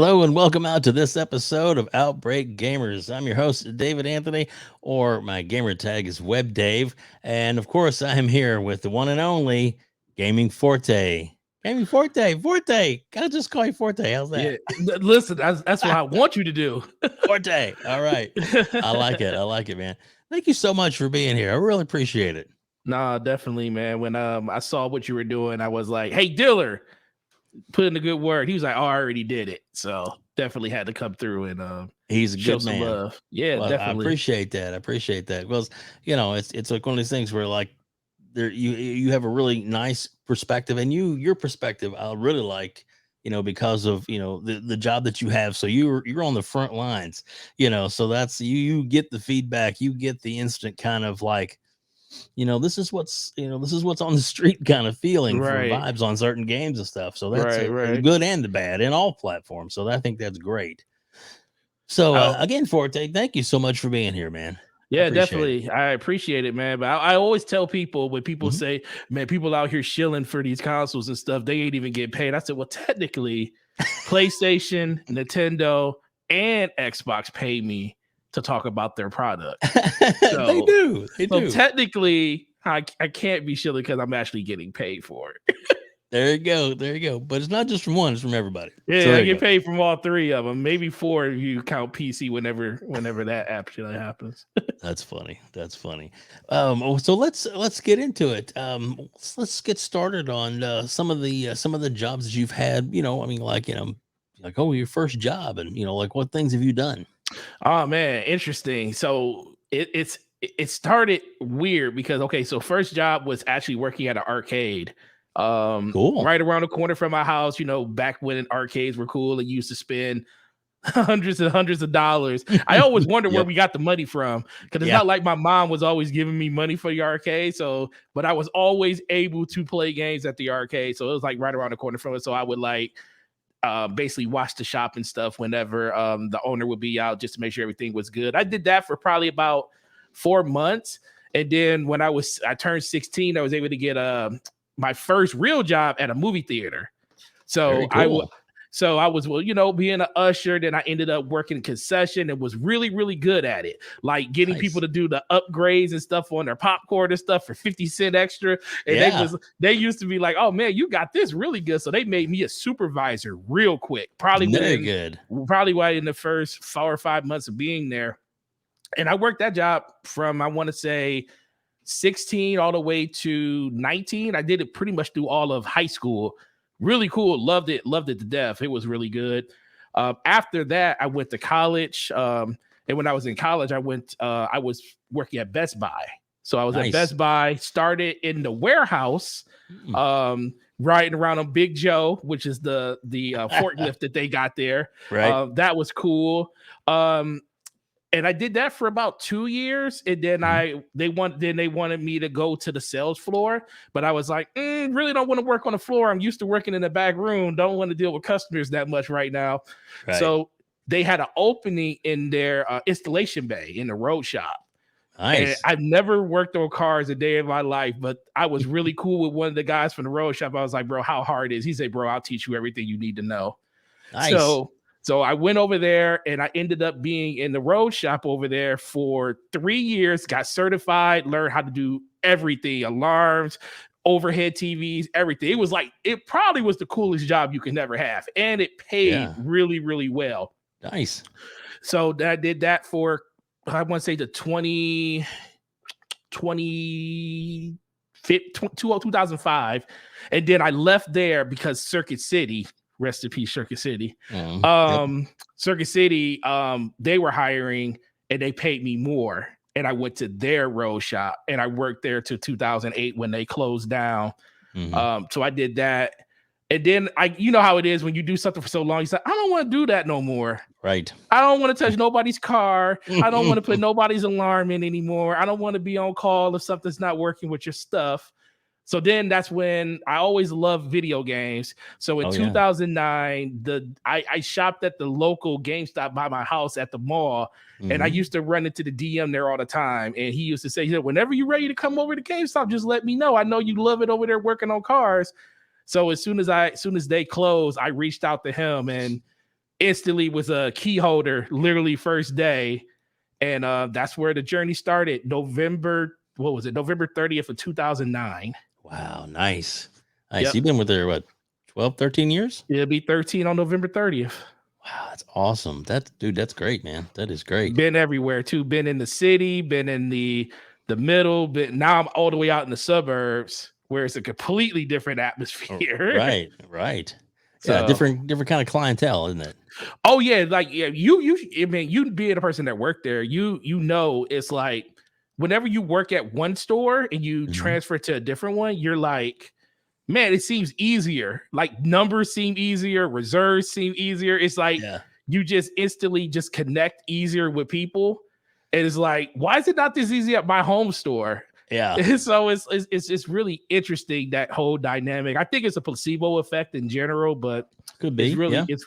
Hello and welcome out to this episode of Outbreak Gamers. I'm your host, David Anthony, or my gamer tag is WEBDAVE. And of course, I am here with the one and only Gaming Forte. Gaming Forte, Forte. Can I just call you Forte? How's that? Yeah, listen, that's what I want you to do. Forte. All right. I like it. I like it, man. Thank you so much for being here. I really appreciate it. Nah, definitely, man. When I saw what you were doing, I was like, hey, Diller, put in a good word. He was like, oh, I already did it. So definitely had to come through and he's a show good some man. love. Yeah, Well, definitely. I appreciate that. I appreciate that. Because, it's like one of these things where like there you have a really nice perspective, and your perspective I really like, because of the job that you have. So you're on the front lines, so that's you get the feedback, you get the instant kind of like, this is what's on the street kind of feeling for Right. vibes on certain games and stuff. So that's Right. the good and the bad in all platforms. So I think that's great. So again, Forte, thank you so much for being here, man. Yeah, definitely. I appreciate it, man. But I always tell people when people say, man, people out here shilling for these consoles and stuff, they ain't even get paid. I said, well, technically, PlayStation, Nintendo, and Xbox pay me to talk about their product. So, they do. So technically, I can't be shilling because I'm actually getting paid for it. There you go. But it's not just from one; it's from everybody. Yeah, so I get paid from all three of them, maybe four if you count PC. Whenever that actually happens. That's funny. So let's get into it. Let's get started on some of the jobs that you've had. Your first job, and like what things have you done? Oh man, interesting. So it started weird because so first job was actually working at an arcade. Cool. Right around the corner from my house, back when arcades were cool and used to spend hundreds and hundreds of dollars. I always wondered where we got the money from, because it's not like my mom was always giving me money for the arcade. But I was always able to play games at the arcade. So it was like right around the corner from it. So I would basically watch the shop and stuff whenever the owner would be out, just to make sure everything was good. I did that for probably about 4 months. And then when I turned 16, I was able to get my first real job at a movie theater. So cool. I was being an usher. Then I ended up working concession and was really, really good at it. Like getting people to do the upgrades and stuff on their popcorn and stuff for 50 cents extra. And they used to be like, oh man, you got this really good. So they made me a supervisor real quick. Probably in the first 4 or 5 months of being there. And I worked that job from, I want to say, 16 all the way to 19. I did it pretty much through all of high school. Really cool. Loved it to death. It was really good. After that, I went to college. And when I was in college, I was working at Best Buy. So I was at Best Buy, started in the warehouse, riding around on Big Joe, which is the forklift that they got there. Right. That was cool. And I did that for about 2 years, and then they wanted me to go to the sales floor, but I was like, really don't want to work on the floor. I'm used to working in the back room. Don't want to deal with customers that much right now. Right. So they had an opening in their installation bay in the road shop. Nice. And I've never worked on cars a day in my life, but I was really cool with one of the guys from the road shop. I was like, bro, how hard is it? He said, bro, I'll teach you everything you need to know. Nice. So I went over there and I ended up being in the road shop over there for 3 years, got certified, learned how to do everything, alarms, overhead TVs, everything. It probably was the coolest job you could ever have. And it paid really, really well. Nice. So I did that for, I want to say the 2005. And then I left there because Circuit City, rest in peace, Circuit City. Circuit City, they were hiring and they paid me more. And I went to their road shop and I worked there till 2008 when they closed down. So I did that. And then you know how it is when you do something for so long, you say, I don't want to do that no more. Right. I don't want to touch nobody's car. I don't want to put nobody's alarm in anymore. I don't want to be on call if something's not working with your stuff. So then that's when I always loved video games. So in 2009, I shopped at the local GameStop by my house at the mall. And I used to run into the DM there all the time. And he used to say, whenever you're ready to come over to GameStop, just let me know. I know you love it over there working on cars. So as soon as they closed, I reached out to him and instantly was a key holder, literally first day. And that's where the journey started. November 30th of 2009. Wow, nice. Yep. You've been with her, what, 12, 13 years? It'll be 13 on November 30th. Wow, that's awesome. That's great, man. That is great. Been everywhere too. Been in the city, been in the middle, but now I'm all the way out in the suburbs where it's a completely different atmosphere. Right. So, different kind of clientele, isn't it? Oh yeah, like I mean, you being a person that worked there, you know, it's like whenever you work at one store and you transfer to a different one, you're like, man, it seems easier. Like numbers seem easier, reserves seem easier. It's like you just instantly just connect easier with people. And it's like, why is it not this easy at my home store? Yeah. So it's really interesting, that whole dynamic. I think it's a placebo effect in general, but could be.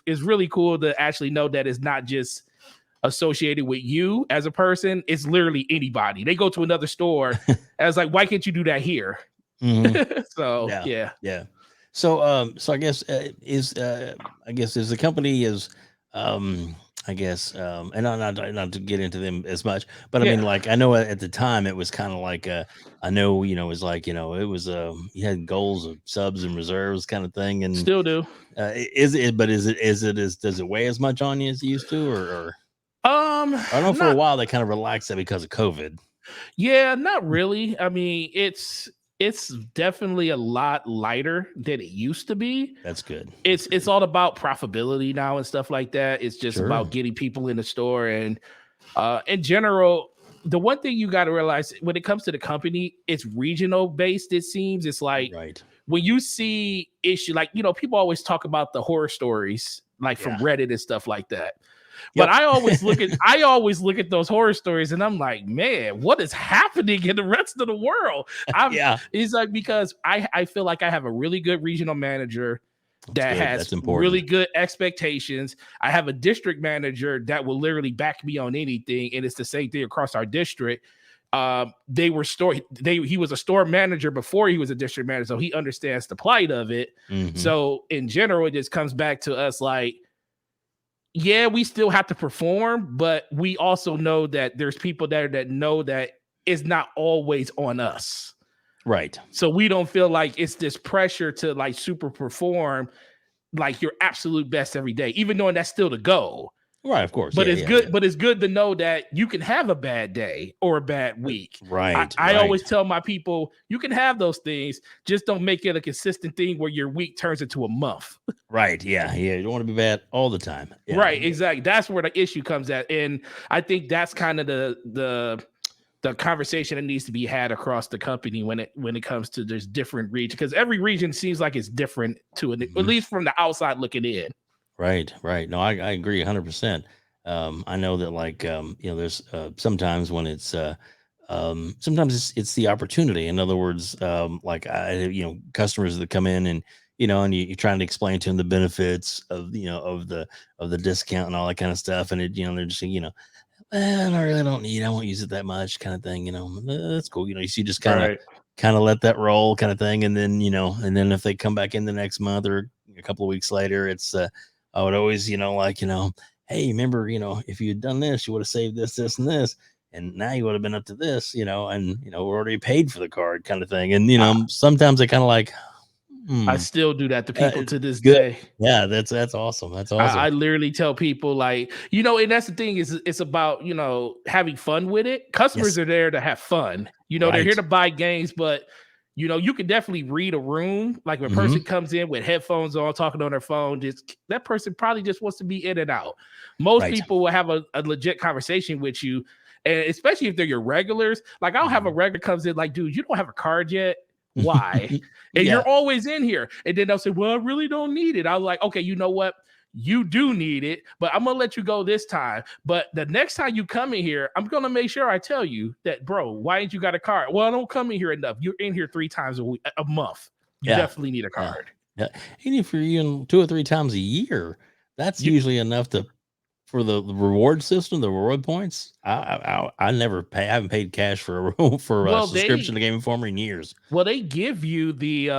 It's really cool to actually know that it's not just associated with you as a person. It's literally anybody. They go to another store and it's like, why can't you do that here? So yeah. So I guess is the company is and not to get into them as much, but I mean, like, I know at the time it was kind of like I know, it was like, it was you had goals of subs and reserves kind of thing, and still do. Does it weigh as much on you as it used to, or I know for a while they kind of relaxed that because of COVID. Yeah, not really. I mean, it's definitely a lot lighter than it used to be. That's good. It's all about profitability now and stuff like that. It's just about getting people in the store. And in general, the one thing you got to realize when it comes to the company, it's regional based. It seems it's like when you see issue, like, people always talk about the horror stories, like from Reddit and stuff like that. But I always look at those horror stories and I'm like, man, what is happening in the rest of the world? It's like, because I feel like I have a really good regional manager that has really good expectations. I have a district manager that will literally back me on anything, and it's the same thing across our district. He was a store manager before he was a district manager, so he understands the plight of it. So in general, it just comes back to us like, yeah, we still have to perform, but we also know that there's people there that know that it's not always on us. Right. So we don't feel like it's this pressure to like super perform like your absolute best every day, even knowing that's still the goal. Right, of course. But it's good. But it's good to know that you can have a bad day or a bad week. Right. I always tell my people, you can have those things. Just don't make it a consistent thing where your week turns into a month. Right. Yeah. You don't want to be bad all the time. Yeah. Right. Exactly. That's where the issue comes at. And I think that's kind of the conversation that needs to be had across the company when it comes to there's different regions, because every region seems like it's different to it, at least from the outside looking in. Right. No, I agree 100%. I know that, like, there's sometimes when it's sometimes it's the opportunity. In other words, like customers that come in and and you're trying to explain to them the benefits of of the discount and all that kind of stuff, and they're just I really don't need. I won't use it that much, kind of thing. That's cool. You just kind of let that roll, kind of thing, and then and then if they come back in the next month or a couple of weeks later, it's I would always, hey, remember, if you had done this, you would have saved this, this, and this, and now you would have been up to this, and we're already paid for the card, kind of thing. And sometimes they kind of like, I still do that to people to this day. Yeah, that's awesome. That's awesome. I literally tell people, like, and that's the thing, is it's about having fun with it. Customers are there to have fun. They're here to buy games, but you can definitely read a room. Like when a person comes in with headphones on, talking on their phone, that person probably just wants to be in and out. Most people will have a legit conversation with you, and especially if they're your regulars. Like I'll have a regular comes in like, dude, you don't have a card yet. Why? And you're always in here. And then they'll say, well, I really don't need it. I was like, okay, you know what? You do need it, but I'm going to let you go this time. But the next time you come in here, I'm going to make sure I tell you that, bro, why ain't you got a card? Well, I don't come in here enough. You're in here 3 times a month. You definitely need a card. Yeah. And if you're in 2 or 3 times a year, that's usually enough for the reward system, the reward points. I never pay. I haven't paid cash for a subscription to Game Informer in years. Well, they give you the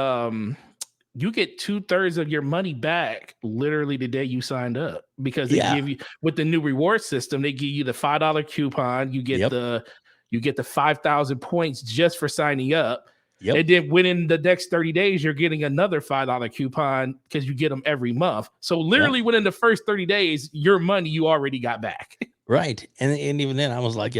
you get 2/3 of your money back literally the day you signed up, because they give you, with the new reward system, they give you the $5 coupon. You get the 5,000 points just for signing up. And then within the next 30 days, you're getting another $5 coupon because you get them every month. So literally within the first 30 days, your money you already got back. Right. And even then I was like,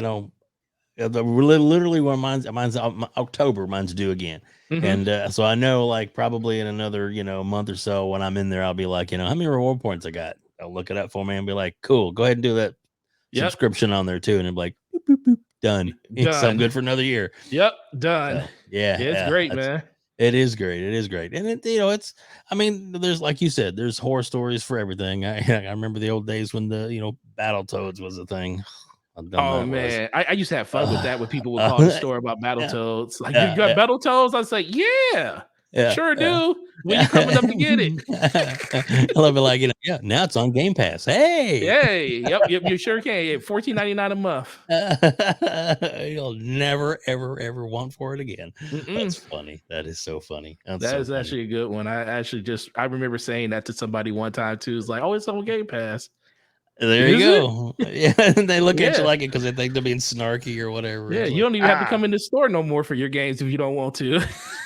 literally when mine's October, mine's due again. And so I know, like, probably in another, month or so, when I'm in there, I'll be like, how many reward points I got? I'll look it up for me and be like, cool, go ahead and do that subscription on there too. And it'll be like, boop, boop, boop, done. So I'm good for another year. Done. So, it's great, man. It is great. It is great. And it's, there's, like you said, there's horror stories for everything. I remember the old days when the, Battletoads was a thing. Oh man, I used to have fun with that when people would call the store about Battletoads. Like, you got Battletoads? I was like, sure do. When you coming up to get it? I love it. Like, now it's on Game Pass. Hey, yep, you sure can. $14.99 a month. You'll never, ever want for it again. That's funny. That is so funny. That is actually a good one. I remember saying that to somebody one time too. It's like, oh, it's on Game Pass. There you go. And they look at you like it because they think they're being snarky or whatever. Yeah, you don't even have to come in the store no more for your games if you don't want to.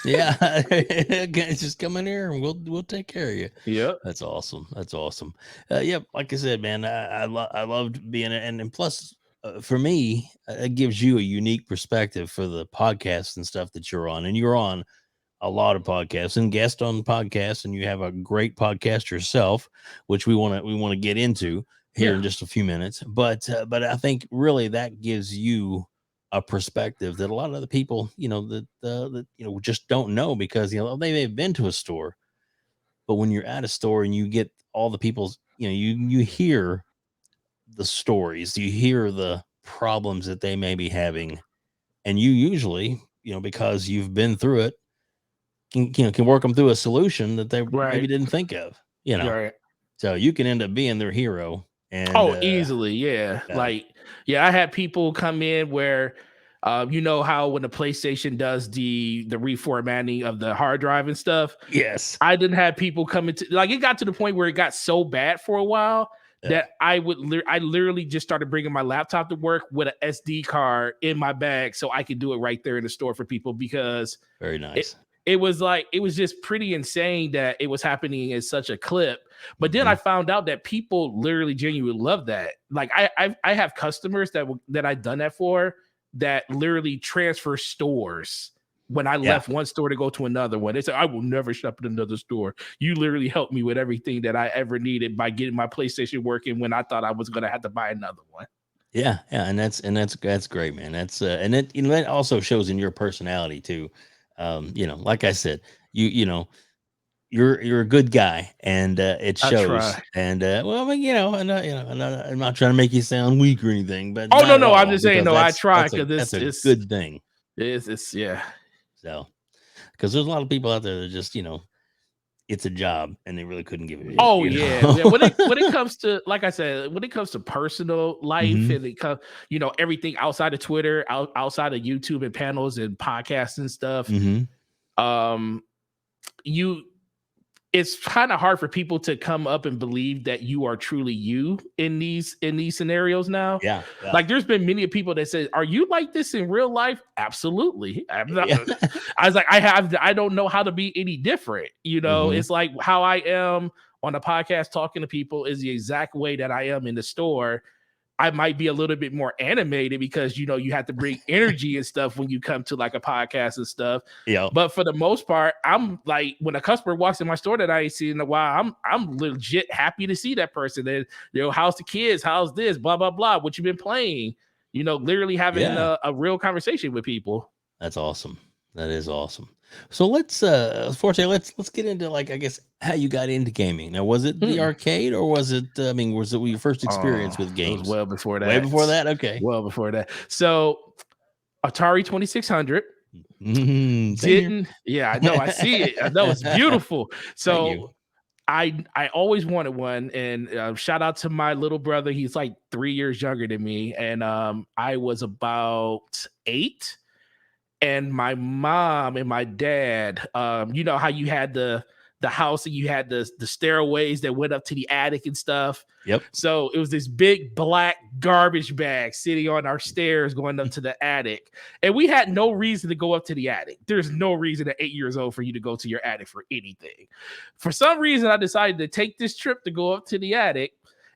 Just come in here and we'll take care of you. Yep, that's awesome. That's awesome. Like I said, man, I loved being it, and plus, for me, it gives you a unique perspective for the podcasts and stuff that you're on, and you're on a lot of podcasts and guest on podcasts, and you have a great podcast yourself, which we want to get into here in just a few minutes. But I think really that gives you a perspective that a lot of the people, that just don't know, because they've been to a store, but when you're at a store and you get all the people's, you hear the stories, you hear the problems that they may be having, and you usually, because you've been through it, can work them through a solution that they maybe didn't think of, so you can end up being their hero. And easily. I had people come in where how when the PlayStation does the reformatting of the hard drive and stuff, I didn't have people come into, like, it got to the point where it got so bad for a while that I literally just started bringing my laptop to work with an SD card in my bag so I could do it right there in the store for people, because very nice. It was just pretty insane that it was happening in such a clip. But then I found out that people literally genuinely love that. Like, I have customers that I've done that for, that literally transfer stores when I left one store to go to another one. They said, I will never shop at another store. You literally helped me with everything that I ever needed by getting my PlayStation working when I thought I was going to have to buy another one. Yeah. And that's great, man. That's and it, that also shows in your personality too. Like I said, you're a good guy, and it shows. And I'm not trying to make you sound weak or anything, but no, I'm just saying, I try, because that's a good thing. It's So, because there's a lot of people out there that just it's a job and they really couldn't give it. When it comes to, like I said, when it comes to personal life, and it comes, everything outside of Twitter, outside of YouTube and panels and podcasts and stuff, it's kind of hard for people to come up and believe that you are truly you in these scenarios now. Like, there's been many people that say, are you like this in real life? Absolutely. I'm not. I was like, I don't know how to be any different. It's like how I am on a podcast talking to people is the exact way that I am in the store. I might be a little bit more animated because, you have to bring energy and stuff when you come to like a podcast and stuff. But for the most part, I'm like, when a customer walks in my store that I ain't seen in a while, I'm legit happy to see that person. And, how's the kids? How's this? Blah, blah, blah. What you been playing? Literally having a real conversation with people. That's awesome. That is awesome. So let's Forte, let's get into, like, I guess, how you got into gaming. Now, was it the arcade, or was it was it your first experience with games? It was well before that. Way before that? Okay. Well before that. So Atari 2600. I know, I see it. I know, it's beautiful. So I always wanted one, and shout out to my little brother. He's like 3 years younger than me, and I was about 8. And my mom and my dad, how you had the the house, and you had the stairways that went up to the attic and stuff. Yep. So it was this big black garbage bag sitting on our stairs going up to the attic. And we had no reason to go up to the attic. There's no reason at 8 years old for you to go to your attic for anything. For some reason, I decided to take this trip to go up to the attic.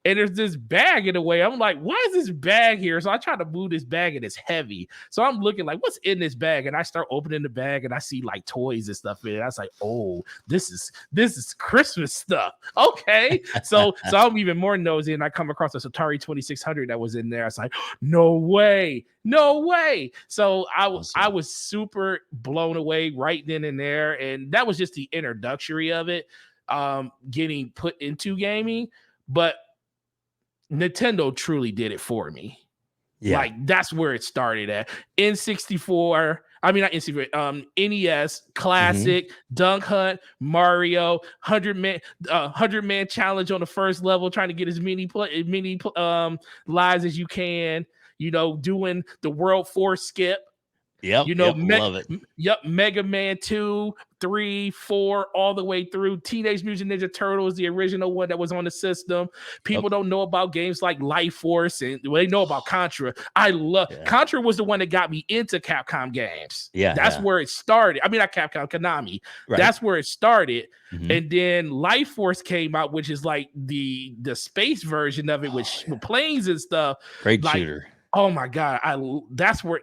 And there's this bag in the way. I'm like, why is this bag here? So I try to move this bag and it's heavy. So I'm looking like, what's in this bag? And I start opening the bag and I see like toys and stuff in it. I was like, oh, this is Christmas stuff. Okay. So I'm even more nosy, and I come across this Atari 2600 that was in there. I was like, no way. So I was super blown away right then and there. And that was just the introductory of it, getting put into gaming. But Nintendo truly did it for me. Yeah. Like, that's where it started at. N64, I mean, not N64, NES, Classic, Dunk Hunt, Mario, 100-man challenge on the first level, trying to get as many lives as you can, doing the World 4 skip. Yep, love it. Yep, Mega Man 2, 3, 4, all the way through. Teenage Mutant Ninja Turtles, the original one that was on the system. People don't know about games like Life Force, and they know about Contra. Contra was the one that got me into Capcom games. Yeah, that's where it started. I mean, not Capcom, Konami. Right. That's where it started. And then Life Force came out, which is like the space version of it, with planes and stuff. Great shooter. Oh my God, that's where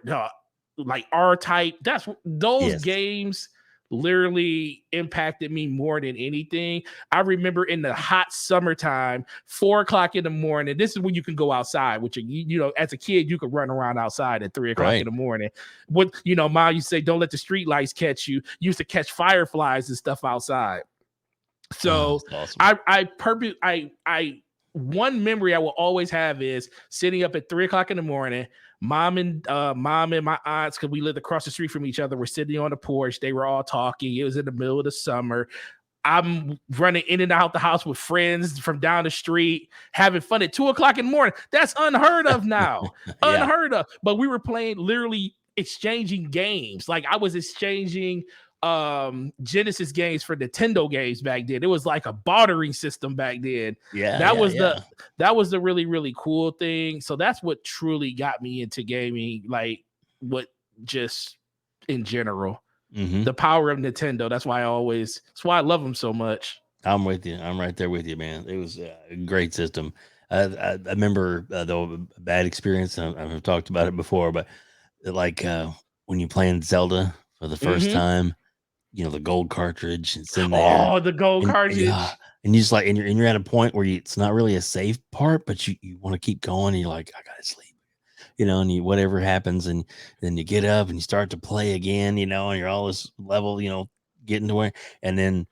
like R-Type, those games literally impacted me more than anything. I remember in the hot summertime, 4:00 in the morning. This is when you can go outside, which as a kid you could run around outside at 3:00 in the morning. What Mom used to say, don't let the street lights catch you. You used to catch fireflies and stuff outside. So awesome. I one memory I will always have is sitting up at 3:00 in the morning. Mom and my aunts, because we lived across the street from each other, were sitting on the porch. They were all talking. It was in the middle of the summer. I'm running in and out the house with friends from down the street, having fun at 2:00 in the morning. That's unheard of now. Unheard of. But we were playing, literally exchanging games. Like, I was exchanging Genesis games for Nintendo games back then. It was like a bartering system back then. That was the really, really cool thing. So that's what truly got me into gaming, like, what just in general. The power of Nintendo. That's why I love them so much. I'm with you. I'm right there with you, man. It was a great system. I remember though a bad experience. I've talked about it before, but like when you're playing Zelda for the first time, the gold cartridge, it's in there. Oh, the gold cartridge. Yeah. And you just like, and you're at a point where it's not really a safe part, but you want to keep going. And you're like, I gotta sleep, and whatever happens, and then you get up and you start to play again, and you're all this level, getting to where, and then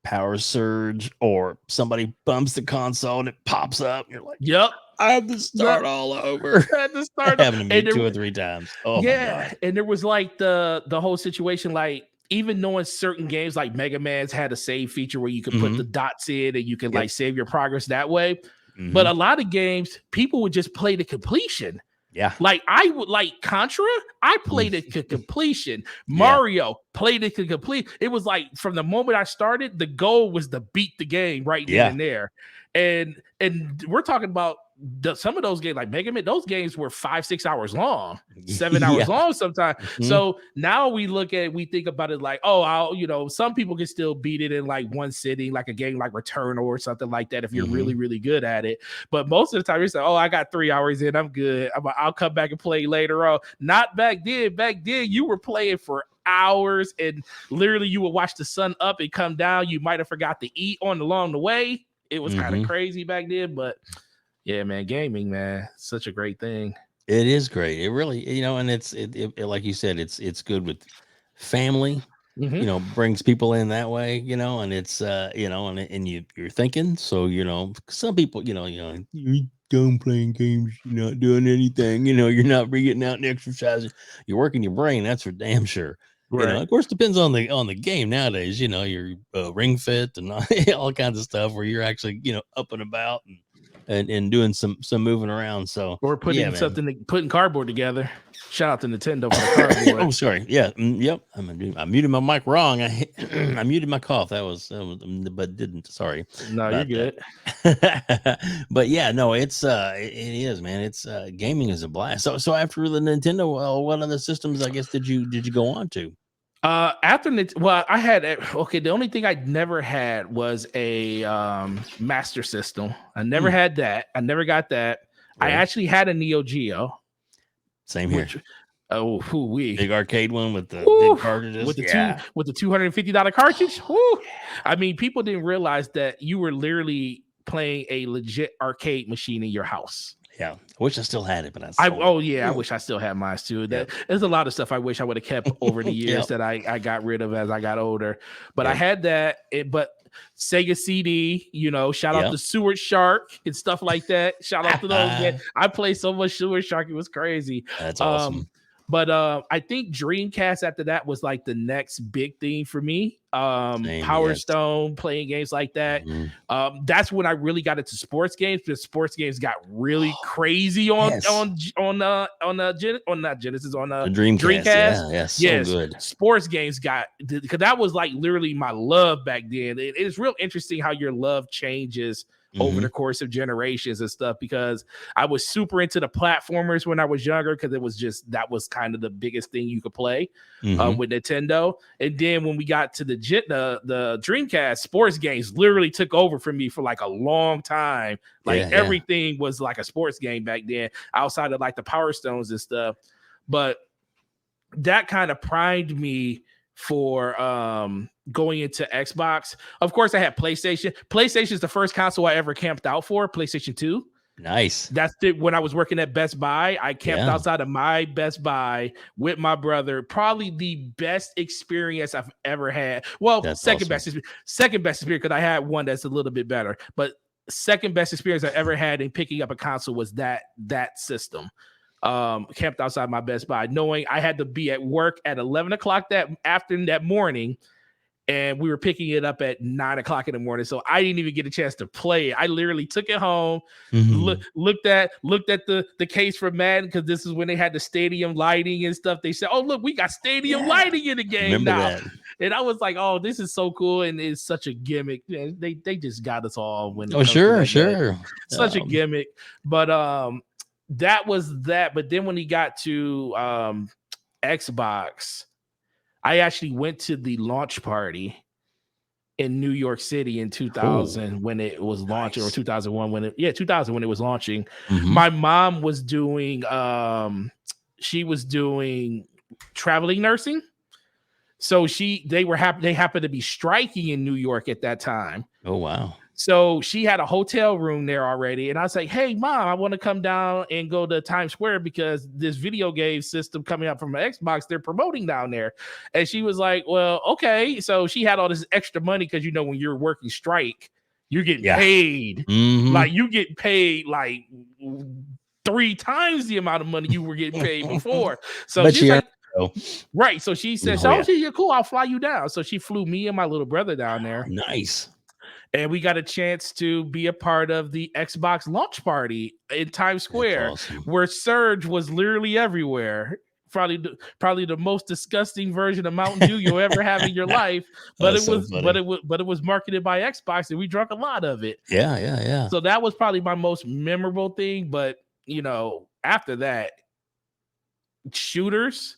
power surge or somebody bumps the console and it pops up. And you're like, yep. I have to start all over. I had to start. Happened to me 2 or 3 times. Oh my God. And there was like the whole situation, like, even knowing certain games like Mega Man's had a save feature where you could put the dots in and you can like save your progress that way. But a lot of games, people would just play to completion. Yeah. Like, I would, like Contra, I played it to completion. Mario played it to complete. It was like, from the moment I started, the goal was to beat the game right then and there. And we're talking about some of those games, like Mega Man, those games were 5-6 hours long, 7 hours long sometimes. So now we think about it like, some people can still beat it in like one sitting, like a game like Returnal or something like that if you're really, really good at it. But most of the time, you say, I got 3 hours in, I'm good. I'll come back and play later on. Not back then. Back then, you were playing for hours, and literally you would watch the sun up and come down. You might have forgot to eat along the way. It was kind of crazy back then, but yeah, man, gaming, man, such a great thing. It is great. It really, and it's like you said, it's good with family. Brings people in that way. And it's and you're thinking. So some people, you don't playing games, you're not doing anything. You're not getting out and exercising. You're working your brain. That's for damn sure. Right. Of course, depends on the game nowadays. You're Ring Fit and all kinds of stuff where you're actually up and about and and doing some moving around. So or putting putting cardboard together. Shout out to Nintendo for the cardboard. Oh, sorry. Yeah. Yep. I muted my mic wrong. I muted my cough. That was but didn't. Sorry. No, you're good. But yeah, no, it is, man. It's gaming is a blast. So after the Nintendo, what other systems I guess did you go on to? I had the only thing I never had was a Master System. I never had that. I never got that. Really? I actually had a Neogeo. Same here. Big arcade one with the big cartridges with the $250 cartridge. Woo. I mean, people didn't realize that you were literally playing a legit arcade machine in your house. Yeah, I wish I still had it, but I wish I still had mine too. There's a lot of stuff I wish I would have kept over the years that I got rid of as I got older. But I had that. But Sega CD, shout out to Sewer Shark and stuff like that. Shout out to those. Man. I played so much Sewer Shark, it was crazy. That's awesome. But I think Dreamcast after that was like the next big thing for me. Power Stone, playing games like that. Mm-hmm. That's when I really got into sports games, because sports games got really crazy on Dreamcast. So good. Sports games because that was like literally my love back then. It's real interesting how your love changes over the course of generations and stuff, because I was super into the platformers when I was younger, because that was kind of the biggest thing you could play with Nintendo. And then when we got to the Dreamcast, sports games literally took over for me for like a long time. Everything was like a sports game back then, outside of like the Power Stones and stuff. But that kind of primed me for going into Xbox. Of course, I had PlayStation. PlayStation is the first console I ever camped out for. PlayStation 2. Nice. That's it. When I was working at Best Buy, I camped outside of my Best Buy with my brother. Probably the best experience I've ever had. Well, second best experience, because I had one that's a little bit better. But second best experience I ever had in picking up a console was that system. Camped outside my Best Buy, knowing I had to be at work at 11 o'clock that morning, and we were picking it up at 9 o'clock in the morning. So I didn't even get a chance to play it. I literally took it home, looked at the case for Madden, because this is when they had the stadium lighting and stuff. They said, "Oh, look, we got stadium lighting in the game now." That. And I was like, "Oh, this is so cool," and it's such a gimmick. They just got us all when. Sure. Such a gimmick, but that was that. But then when he got to Xbox, I actually went to the launch party in New York City in 2000 when it was launching, or 2001 when it was launching. My mom was doing she was doing traveling nursing. So they happened to be striking in New York at that time. Oh wow. So she had a hotel room there already. And I was like, "Hey, Mom, I want to come down and go to Times Square, because this video game system coming up from Xbox, they're promoting down there." And she was like, "Well, okay." So she had all this extra money, because, when you're working strike, you're getting paid. Like you get paid like 3 times the amount of money you were getting paid before. So she's like, right. So she said, "You're cool. I'll fly you down." So she flew me and my little brother down there. Nice. And we got a chance to be a part of the Xbox launch party in Times Square, where Surge was literally everywhere. Probably the most disgusting version of Mountain Dew you'll ever have in your life. But it was marketed by Xbox, and we drank a lot of it. Yeah. So that was probably my most memorable thing. But after that, shooters,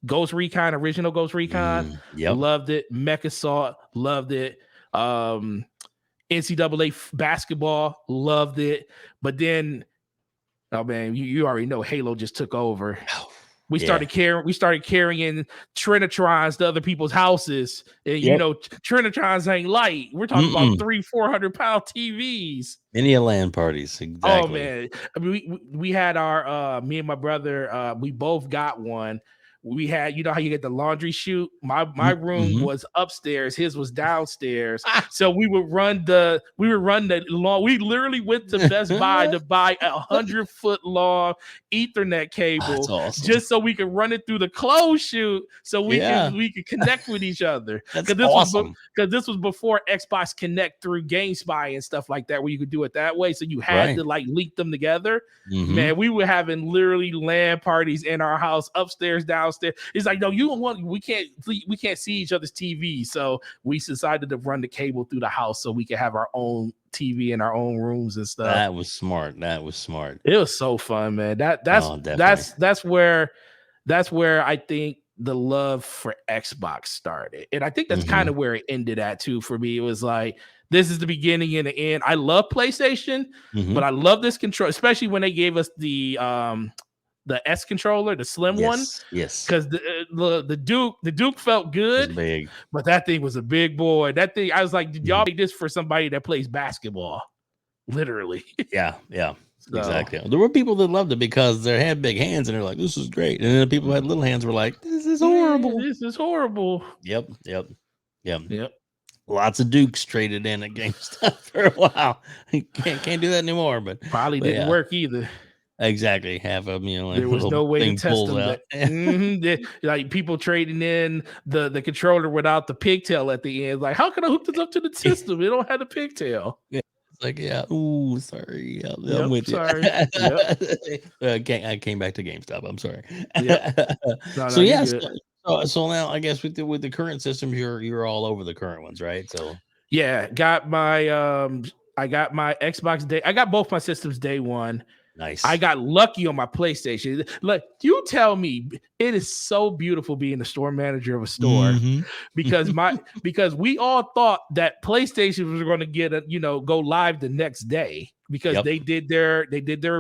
Ghost Recon, original Ghost Recon, loved it. Mech Assault, loved it. NCAA basketball, loved it. But then, oh man, you already know Halo just took over. We started carrying Trinitrons to other people's houses, and Trinitrons ain't light. We're talking about 300-400 pound TVs. Many LAN parties. Exactly. Oh man, I mean, we had our me and my brother. We both got one. we had, you know how you get the laundry chute? My room was upstairs, his was downstairs. So we would we literally went to Best Buy to buy 100-foot long Ethernet cable just so we could run it through the clothes chute so we could connect with each other. That's awesome. Because this was before Xbox Connect through GameSpy and stuff like that, where you could do it that way. So you had to like link them together. Man, we were having literally LAN parties in our house, upstairs, downstairs. It's like, no, we can't see each other's TV. So we decided to run the cable through the house so we could have our own TV in our own rooms and stuff. That was smart. It was so fun, man. That's where I think the love for Xbox started. And I think that's kind of where it ended at too for me. It was like, this is the beginning and the end. I love PlayStation, but I love this control, especially when they gave us the S controller, the slim one. Yes. Because the Duke felt good, big, but that thing was a big boy. That thing, I was like, did y'all make this for somebody that plays basketball? Literally. Yeah. So, exactly. There were people that loved it because they had big hands and they're like, this is great. And then the people who had little hands were like, this is horrible. This is horrible. Yep. Lots of Dukes traded in at GameStop for a while. Can't do that anymore, but probably didn't work either. Exactly. Have them, like there was no way to test them. Like people trading in the controller without the pigtail at the end. Like, how can I hook this up to the system? It don't have the pigtail. Yeah. It's like, ooh, sorry. I'm with sorry. I came back to GameStop. I'm sorry. So now I guess with the current systems, you're all over the current ones, right? So yeah, got my I got my Xbox day. I got both my systems day one. Nice. I got lucky on my PlayStation. Look, you tell me, it is so beautiful being the store manager of a store because we all thought that PlayStation was going to get go live the next day because they did their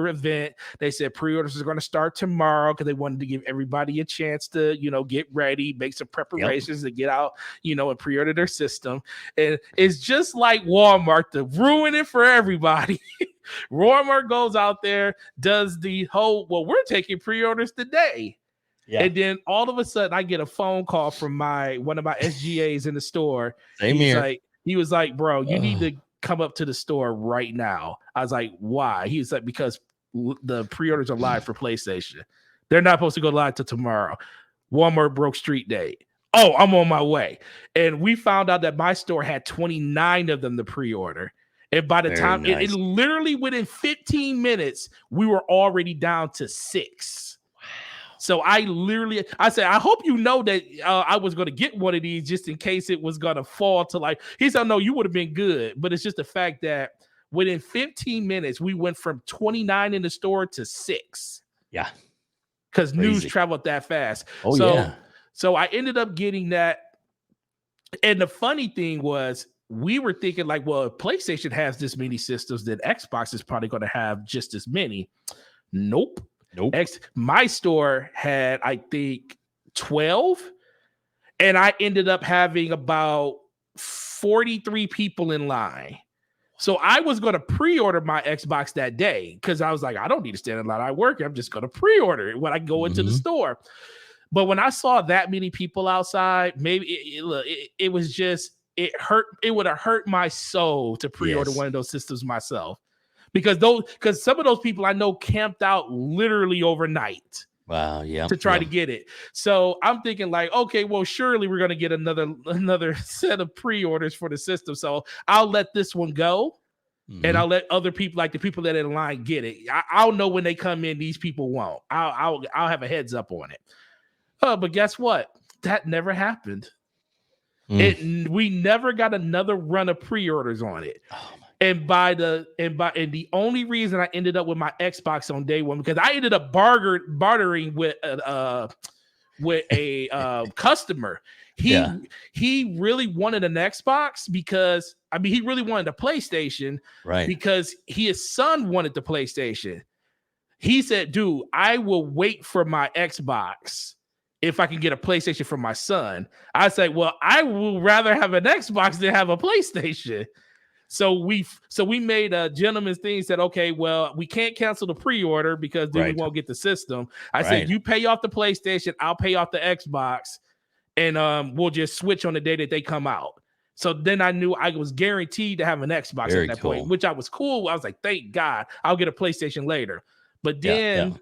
event. They said pre-orders are going to start tomorrow because they wanted to give everybody a chance to get ready, make some preparations to get out and pre-order their system. And it's just like Walmart to ruin it for everybody. Walmart goes out there, does the whole, we're taking pre-orders today. Yeah. And then all of a sudden I get a phone call from one of my SGAs in the store. He was like, bro, you need to come up to the store right now. I was like, why? He was like, because the pre-orders are live for PlayStation. They're not supposed to go live till tomorrow. Walmart broke street day. Oh, I'm on my way. And we found out that my store had 29 of them to pre-order. And by the time it literally within 15 minutes, we were already down to 6. Wow. So I said, I hope you know that I was going to get one of these just in case it was going to fall to he said, no, you would have been good. But it's just the fact that within 15 minutes, we went from 29 in the store to 6. Yeah. Because news traveled that fast. So I ended up getting that. And the funny thing was, we were thinking if PlayStation has this many systems, then Xbox is probably going to have just as many. Nope. My store had, I think, 12, and I ended up having about 43 people in line. So I was going to pre-order my Xbox that day because I was like, I don't need to stand in line. I work. I'm just going to pre-order it when I go into the store. But when I saw that many people outside, maybe it was just, it hurt. It would have hurt my soul to pre-order one of those systems myself, because some of those people I know camped out literally overnight. Wow, yeah, to try to get it. So I'm thinking okay, well, surely we're gonna get another set of pre-orders for the system. So I'll let this one go, and I'll let other people, like the people that are in line, get it. I'll know when they come in. These people won't. I'll have a heads up on it. But guess what? That never happened. We never got another run of pre-orders on it. And the only reason I ended up with my Xbox on day one, because I ended up bartering with a customer. He really wanted an Xbox because he really wanted a PlayStation, right? Because his son wanted the PlayStation. He said, dude, I will wait for my Xbox if I can get a PlayStation for my son. I said, well, I will rather have an Xbox than have a PlayStation. So we made a gentleman's thing, said, okay, well, we can't cancel the pre-order because then we won't get the system. I said, you pay off the PlayStation, I'll pay off the Xbox, and we'll just switch on the day that they come out. So then I knew I was guaranteed to have an Xbox at that point, which I was cool. I was like, thank God, I'll get a PlayStation later. But then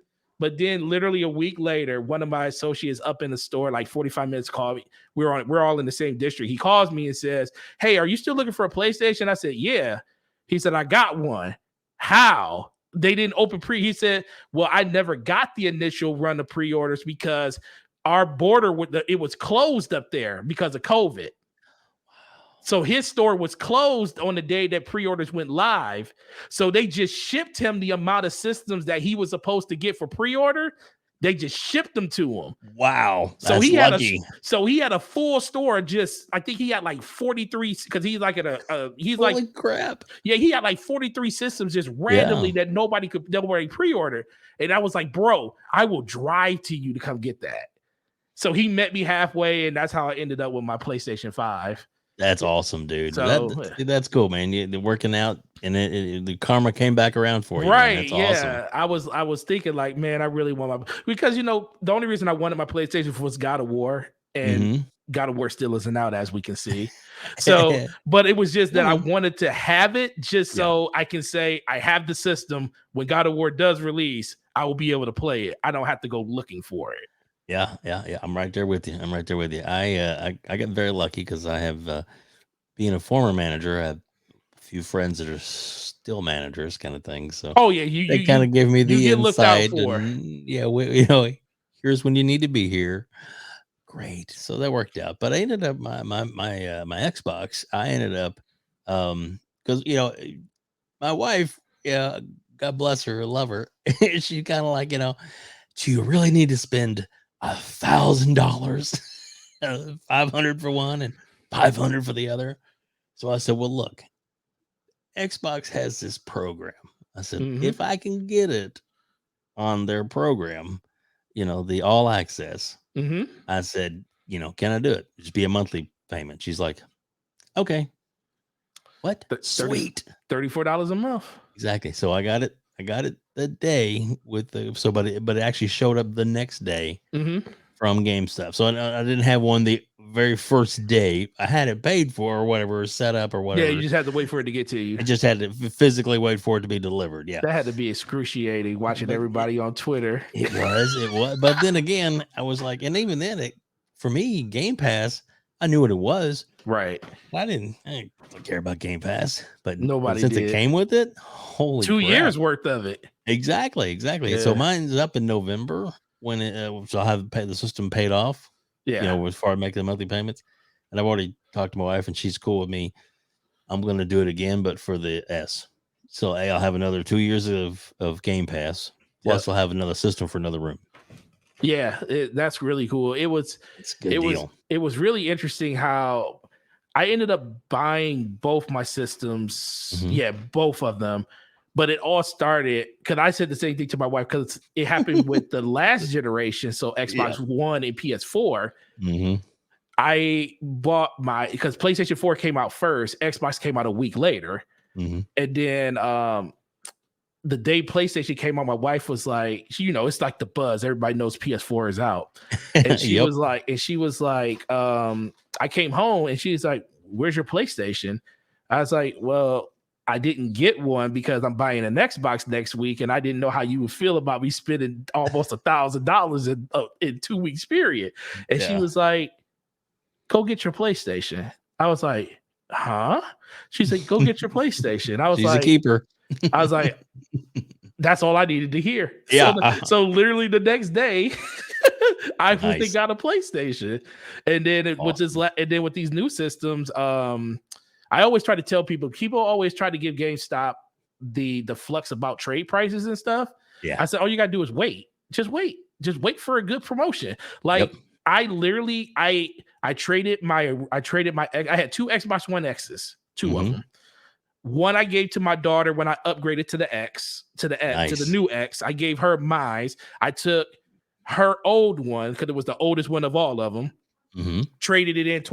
literally a week later, one of my associates up in the store, like 45 minutes, called me. We're all in the same district. He calls me and says, hey, are you still looking for a PlayStation? I said, yeah. He said, I got one. How? They didn't open He said, well, I never got the initial run of pre-orders because our border it was closed up there because of COVID. So his store was closed on the day that pre-orders went live. So they just shipped him the amount of systems that he was supposed to get for pre-order. They just shipped them to him. Wow. So he had a full store. I think he had like 43 because he's like holy crap. Yeah, he had like 43 systems just randomly that nobody pre-order. And I was like, bro, I will drive to you to come get that. So he met me halfway, and that's how I ended up with my PlayStation 5. That's awesome, dude. So, that's cool, man. You're working out, and the karma came back around for you. Right? Man. That's awesome. I was thinking like, man, I really want because the only reason I wanted my PlayStation was God of War, and God of War still isn't out, as we can see. So, but it was just that I wanted to have it so I can say I have the system. When God of War does release, I will be able to play it. I don't have to go looking for it. Yeah. I'm right there with you. I got very lucky because I have, being a former manager, I have a few friends that are still managers, kind of thing. So, they kind of give me the insight. Here's when you need to be here. Great. So that worked out. But I ended up my Xbox. I ended up because my wife, God bless her, I love her. She kind of like, do you really need to spend $1,000, 500 for one and 500 for the other? So I said, well, look, Xbox has this program. I said, if I can get it on their program, the all access, I said, can I do it? Just be a monthly payment. She's like, okay. What? Sweet. $34 a month. Exactly. So I got it the day but it actually showed up the next day from GameStop. So I didn't have one the very first day. I had it paid for or whatever, set up or whatever. Yeah, you just had to wait for it to get to you. I just had to physically wait for it to be delivered. Yeah, that had to be excruciating watching everybody on Twitter. It was. But then again, I was like, and even then, for me, Game Pass, I knew what it was. Right. I didn't care about Game Pass, but nobody since did. It came with it. Holy 2 crap. years worth of it. Exactly. Yeah. So mine's up in November when so I'll have the system paid off. Yeah. As far as making the monthly payments. And I've already talked to my wife and she's cool with me. I'm going to do it again, but for the S. So I'll have another 2 years of Game Pass. Plus I'll have another system for another room. Yeah, that's really cool. It was really interesting how I ended up buying both my systems. Yeah, both of them. But it all started because I said the same thing to my wife because it happened with the last generation. So Xbox One and PS4. I bought because PlayStation 4 came out first. Xbox came out a week later. And then the day PlayStation came out, my wife was like, it's like the buzz. Everybody knows PS4 is out. And she was like, I came home and she's like, where's your PlayStation? I was like, well, I didn't get one because I'm buying an Xbox next week. And I didn't know how you would feel about me spending almost $1,000 in 2 weeks period. And she was like, go get your PlayStation. I was like, huh? She said, go get your PlayStation. I was She's a keeper. I was like, that's all I needed to hear. Yeah. So literally the next day, I went and got a PlayStation. And then and then with these new systems, I always try to tell people always try to give GameStop the flux about trade prices and stuff. Yeah. I said, all you gotta do is wait. Just wait for a good promotion. Like I literally I traded my I had 2 Xbox One X's, 2 of them. One I gave to my daughter when I upgraded to the X, to the new X. I gave her mine. I took her old one because it was the oldest one of all of them. Traded it in.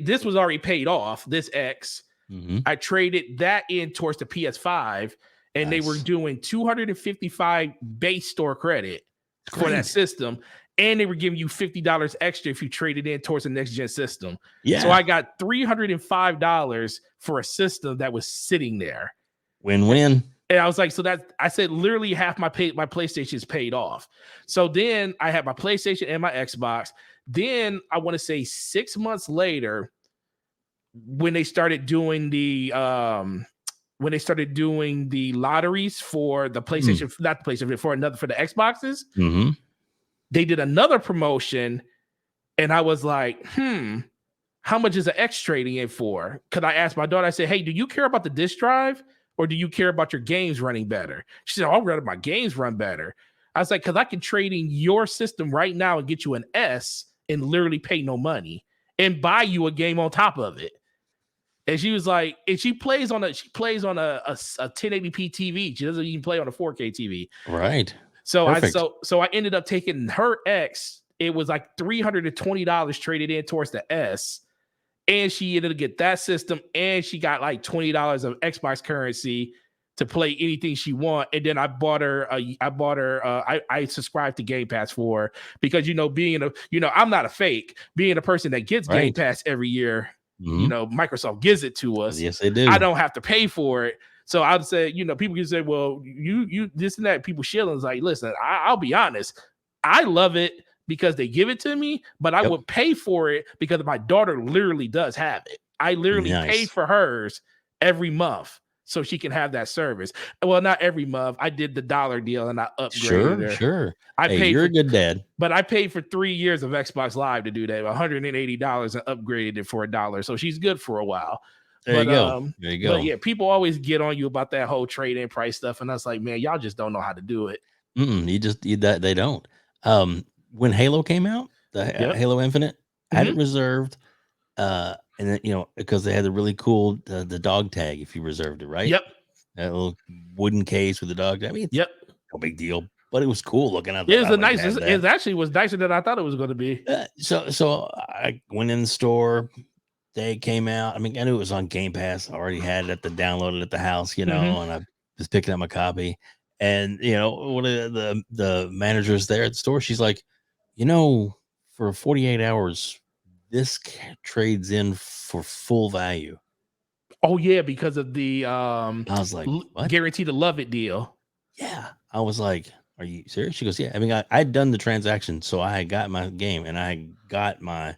This was already paid off. This X. I traded that in towards the PS5, and they were doing 255 base store credit for that system. And they were giving you $50 extra if you traded in towards the next gen system. Yeah. So I got $305 for a system that was sitting there. Win-win. And I was like, so that I said literally half my PlayStation is paid off. So then I had my PlayStation and my Xbox. Then I want to say 6 months later, when they started doing the lotteries for the PlayStation, not the PlayStation, for the Xboxes. They did another promotion, and I was like, how much is an X trading in for? Because I asked my daughter, I said, hey, do you care about the disk drive, or do you care about your games running better? She said, I'd rather my games run better. I was like, because I can trade in your system right now and get you an S and literally pay no money and buy you a game on top of it. And she was like, and she plays on a 1080p TV. She doesn't even play on a 4K TV. Right. So I ended up taking her X. It was like $320 traded in towards the S, and she ended up get that system, and she got like $20 of Xbox currency to play anything she want. And then I subscribed to Game Pass for her because I'm not a fake. Being a person that gets Game Pass every year, Microsoft gives it to us. Yes, they do. I don't have to pay for it. So I'd say, people can say, well, you this and that. People shilling. Like, listen, I'll be honest. I love it because they give it to me, but I would pay for it because my daughter literally does have it. I literally pay for hers every month so she can have that service. Well, not every month. I did the $1 deal and I upgraded her. Sure. You're a good dad. But I paid for 3 years of Xbox Live to do that, $180 and upgraded it for $1. So she's good for a while. There you go. But yeah, people always get on you about that whole trade-in price stuff, and I was like, man, y'all just don't know how to do it. They don't. When Halo came out, the Halo Infinite, I had it reserved, and then because they had the really cool the dog tag if you reserved it, right? Yep. That little wooden case with the dog tag. I mean, no big deal, but it was cool looking. It actually was nicer than I thought it was going to be. So I went in the store. They came out. I mean, I knew it was on Game Pass. I already had it downloaded at the house, and I was picking up my copy. And one of the managers there at the store, she's like, for 48 hours, this trades in for full value. Oh yeah, because of the I was like, what? Guarantee to love it deal. Yeah, I was like, are you serious? She goes, yeah. I mean, I'd done the transaction, so I had got my game and I got the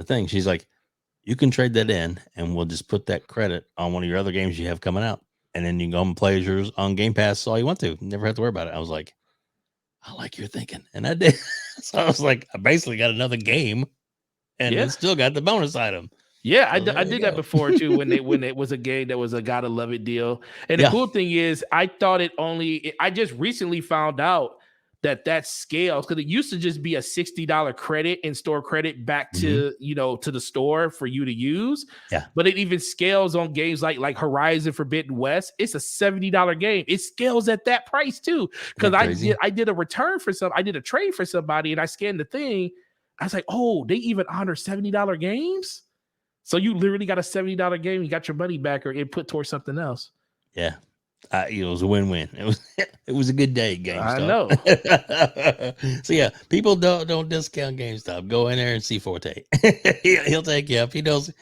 thing. She's like, you can trade that in, and we'll just put that credit on one of your other games you have coming out, and then you can go and play yours on Game Pass all you want to. Never have to worry about it. I was like, I like your thinking, and I did. So I was like, I basically got another game, and it still got the bonus item. Yeah, I did that before too. When it was a game that was a gotta love it deal. And the cool thing is, I thought I just recently found out that scales, because it used to just be a $60 credit in store credit back to to the store for you to use. Yeah, but it even scales on games like Horizon Forbidden West. It's a $70 game. It scales at that price too. Because I did a return for I did a trade for somebody, and I scanned the thing. I was like, oh, they even honor $70 games. So you literally got a $70 game. You got your money back, or it put towards something else. Yeah. It was a win-win. It was a good day, GameStop. I know. So yeah, people don't discount GameStop. Go in there and see Forte. He'll take you up. He knows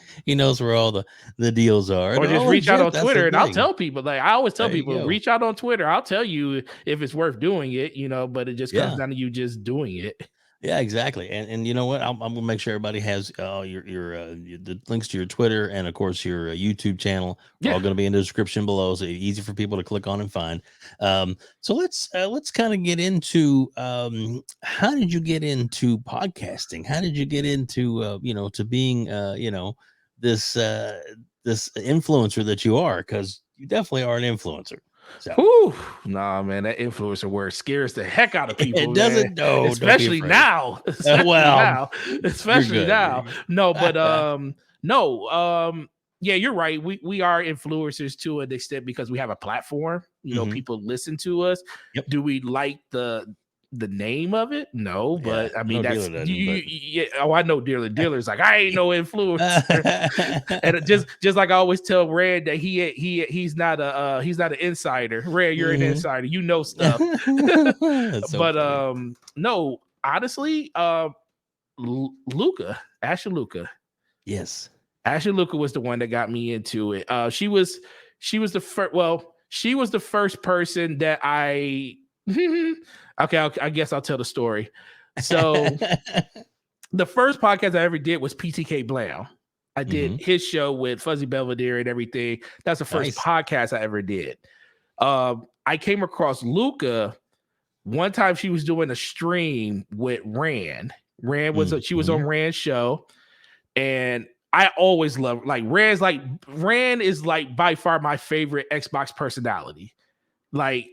where all the deals are. Or just reach out on Twitter, and I'll tell people. Like I always tell people, reach out on Twitter. I'll tell you if it's worth doing it. But it just comes down to you just doing it. Yeah, exactly. And you know what? I'm gonna make sure everybody has the links to your Twitter and of course your YouTube channel. All going to be in the description below, so easy for people to click on and find. So let's kind of get into how did you get into podcasting? How did you get into to being this influencer that you are? Because you definitely are an influencer. So. Nah, man, that influencer word scares the heck out of people. It doesn't, no, especially now. Especially now. No, but yeah, you're right. We are influencers to an extent because we have a platform. People listen to us. Yep. Do we like the the name of it, no, but I mean that's yeah. Oh, I know Dealer's like, I ain't no influencer. And just like I always tell Red that he's not an insider. Red, you're an insider, you know stuff. But funny. No, honestly, Luca, Ashley Luca. Yes. Ashley Luca was the one that got me into it. She was the first. Well, she was the first person that I. Okay, I guess I'll tell the story. So, the first podcast I ever did was PTK Blam. I did his show with Fuzzy Belvedere and everything. That's the first podcast I ever did. I came across Luca one time. She was doing a stream with Rand. Rand was she was on Rand's show, and I always love Rand is like by far my favorite Xbox personality. Like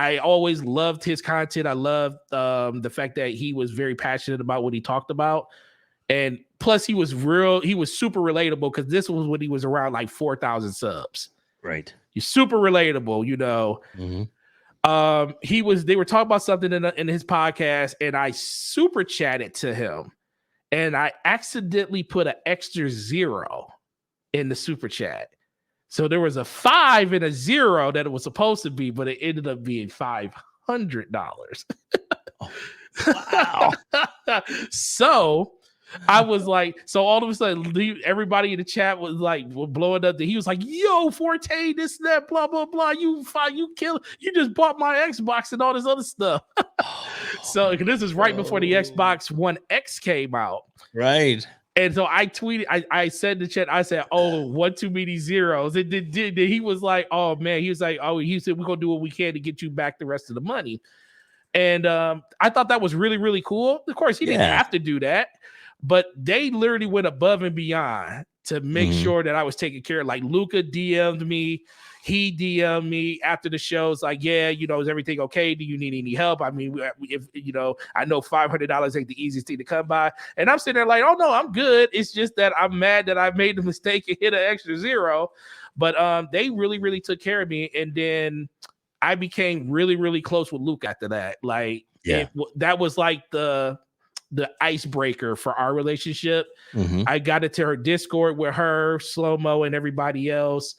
I always loved his content. I loved the fact that he was very passionate about what he talked about. And plus he was super relatable because this was when he was around like 4,000 subs. Right. He's super relatable, you know. They were talking about something in his podcast, and I super chatted to him. And I accidentally put an extra 0 in the super chat. So there was a 5 and a 0 that it was supposed to be, but it ended up being $500. Oh, wow. So I was like, so all of a sudden, everybody in the chat was like blowing up. He was like, "Yo, Forte, this, that, blah, blah, blah. You just bought my Xbox and all this other stuff." So this is right before the Xbox One X came out. Right. And so I tweeted, I said in the chat, I said, "Oh, one too many zeros." And then he was like, "Oh man," he was like, "Oh," he said, "We're gonna do what we can to get you back the rest of the money." And I thought that was really, really cool. Of course, he didn't have to do that, but they literally went above and beyond to make sure that I was taken care of. Like Luca DM'd me. He DM'd me after the show. It's like, "Yeah, is everything okay? Do you need any help? I mean, if I know $500 ain't the easiest thing to come by." And I'm sitting there like, "Oh no, I'm good. It's just that I'm mad that I made the mistake and hit an extra 0." But they really, really took care of me. And then I became really, really close with Luke after that. Like, that was like the icebreaker for our relationship. I got into her Discord with her, Slow-Mo, and everybody else.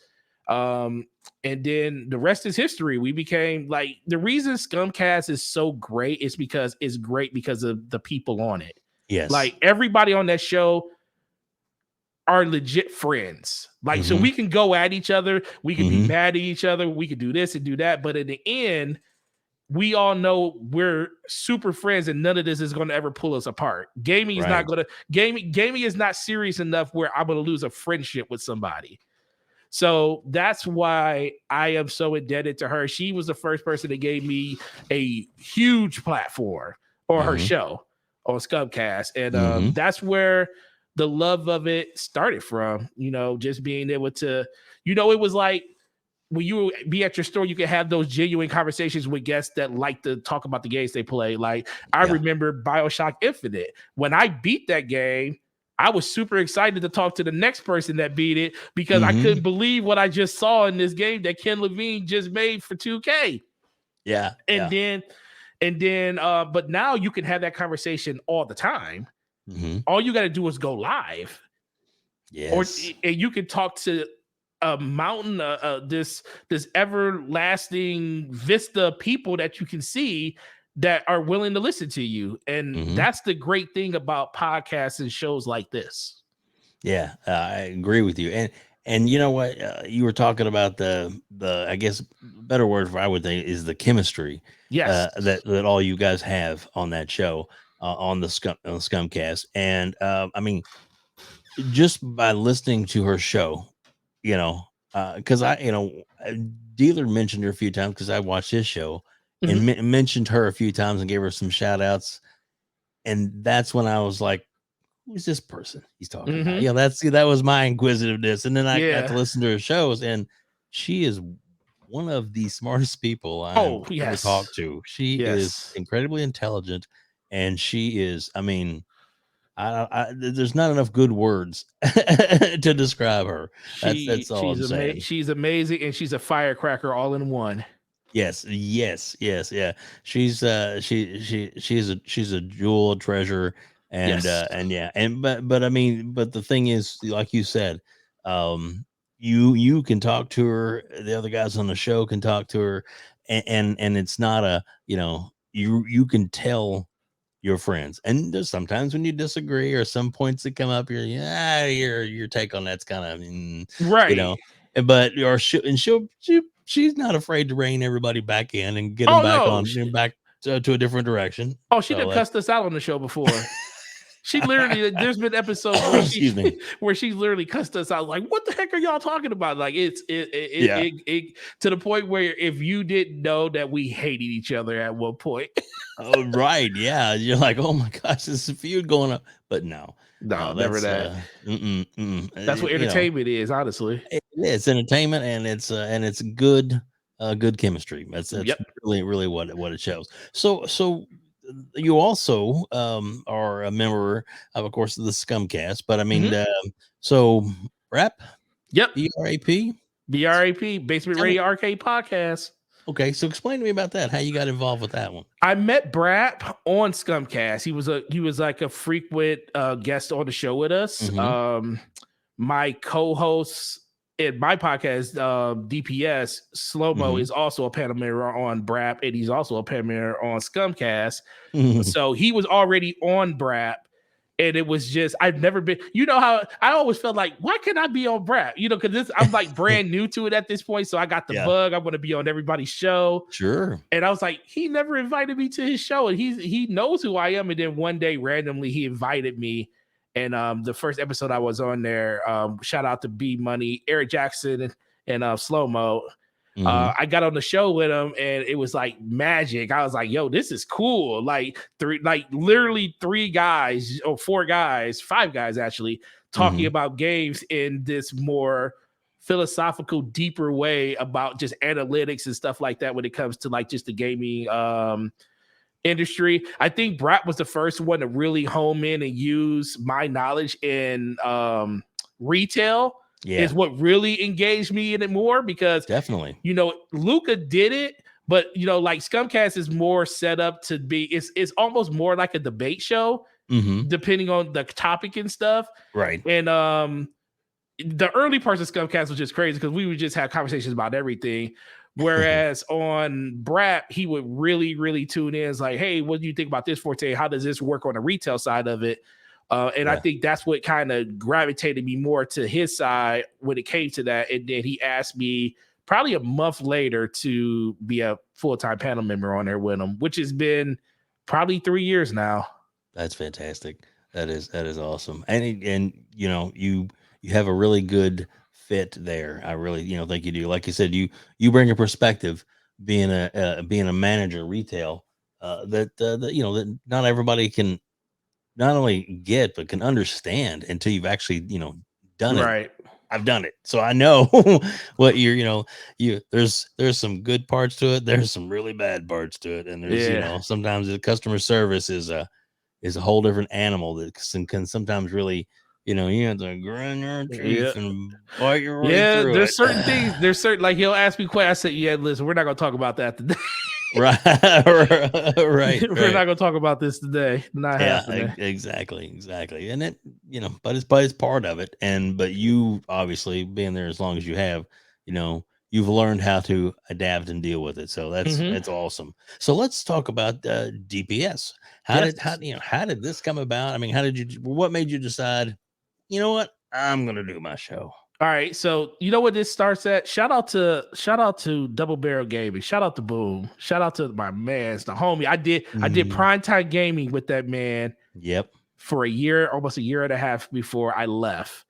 And then the rest is history. We became like, the reason Scumcast is so great is because it's great because of the people on it. Yes. Like everybody on that show are legit friends. Like, so we can go at each other. We can be mad at each other. We can do this and do that. But in the end, we all know we're super friends and none of this is going to ever pull us apart. Gaming is not going to, gaming is not serious enough where I'm going to lose a friendship with somebody. So that's why I am so indebted to her. She was the first person that gave me a huge platform on her show on Scumcast. And that's where the love of it started from, just being able to, it was like when you be at your store, you can have those genuine conversations with guests that like to talk about the games they play. Like I remember BioShock Infinite. When I beat that game, I was super excited to talk to the next person that beat it because I couldn't believe what I just saw in this game that Ken Levine just made for 2K. Yeah. And then, but now you can have that conversation all the time. All you got to do is go live. Yes. And you can talk to a mountain, this everlasting vista of people that you can see that are willing to listen to you. And that's the great thing about podcasts and shows like this. Yeah, I agree with you. And you know what? You were talking about the I guess better word for I would think is the chemistry. Yes. That all you guys have on that show, on the Scumcast. And I mean, just by listening to her show, because Dealer mentioned her a few times because I watched his show. And mentioned her a few times and gave her some shout outs. And that's when I was like, who's this person he's talking about? That was my inquisitiveness. And then I got to listen to her shows, and she is one of the smartest people I've ever talked to. She is incredibly intelligent, and she is, I mean, there's not enough good words to describe her. That's all I'm saying. She's amazing, and she's a firecracker all in one. Yes, yes, yes, yeah. She's a jewel treasure, Yes. and yeah, but I mean, but the thing is, like you said, you can talk to her. The other guys on the show can talk to her, and it's not a you can tell your friends, and there's sometimes when you disagree or some points that come up, your take on that's kind of you Right. know but or she's not afraid to rein everybody back in and get them Oh back no. on back to a different direction. She So done that's cussed us out on the show before. She literally, there's been episodes where excuse me. where she's literally cussed us out. Like, what the heck are y'all talking about? Like, Yeah. it to the point where if you didn't know that we hated each other at one point. Oh, right. Yeah. You're like, oh my gosh, this is a feud going up. But no, No, no, never that's that. That's what you know, entertainment is, honestly. it's entertainment and it's good good chemistry. That's Yep. really what it shows. So you also are a member of course of the Scumcast, but I mean Mhm. so rap Yep. BRAP. BRAP, Basement Tell me, Radio Arcade Podcast. okay, so explain to me about that. How you got involved with that one? I met BRAP on Scumcast. He was like a frequent guest on the show with us. Mm-hmm. My co-host in my podcast, DPS Slow-Mo, Mm-hmm. is also a panel member on BRAP, and he's also a panel member on Scumcast. Mm-hmm. So he was already on BRAP. And it was just, I've never been, how I always felt like, why can't I be on BRAP? Because I'm like brand new to it at this point. So I got the Yeah. bug. I want to be on everybody's show. Sure. And I was like, he never invited me to his show. And he knows who I am. And then one day, randomly, he invited me. And the first episode I was on there, shout out to B Money, Eric Jackson, and Slow-Mo. Mm-hmm. I got on the show with him and it was like magic. I was like, yo, this is cool. Literally 3 guys or 4 guys, 5 guys actually talking Mm-hmm. about games in this more philosophical, deeper way about just analytics and stuff like that when it comes to like just the gaming industry. I think BRAP was the first one to really home in and use my knowledge in retail. Yeah. Is what really engaged me in it more because Definitely. Luca did it, but like Scumcast is more set up to be it's almost more like a debate show, Mm-hmm. depending on the topic and stuff. Right. And the early parts of Scumcast was just crazy because we would just have conversations about everything. Whereas on BRAP, he would really, really tune in. It's like, hey, what do you think about this, Forte? How does this work on the retail side of it? I think that's what kind of gravitated me more to his side when it came to that. And then he asked me probably a month later to be a full-time panel member on there with him, which has been probably 3 years now. That's fantastic. That is awesome. And you have a really good fit there. I really think you do. Like you said, you bring a perspective being a manager retail that that not everybody can not only get but can understand until you've actually done it. Right. I've done it, so I know what there's some good parts to it, there's some really bad parts to it, and there's sometimes the customer service is a whole different animal that can sometimes really you have to grind your teeth and bite your way through there's it. certain things. There's certain like he'll ask me questions. I said, "Yeah, listen, we're not gonna talk about that today." right. We're not gonna talk about this today. Not happening. Exactly. And it but it's part of it. But you obviously being there as long as you have, you've learned how to adapt and deal with it. So that's awesome. So let's talk about DPS. How did this come about? I mean, what made you decide, you know what, I'm gonna do my show? All right, so you know what this starts at? Shout out to Double Barrel Gaming. Shout out to Boom. Shout out to my man's the homie. I did primetime gaming with that man. Yep. For almost a year and a half before I left.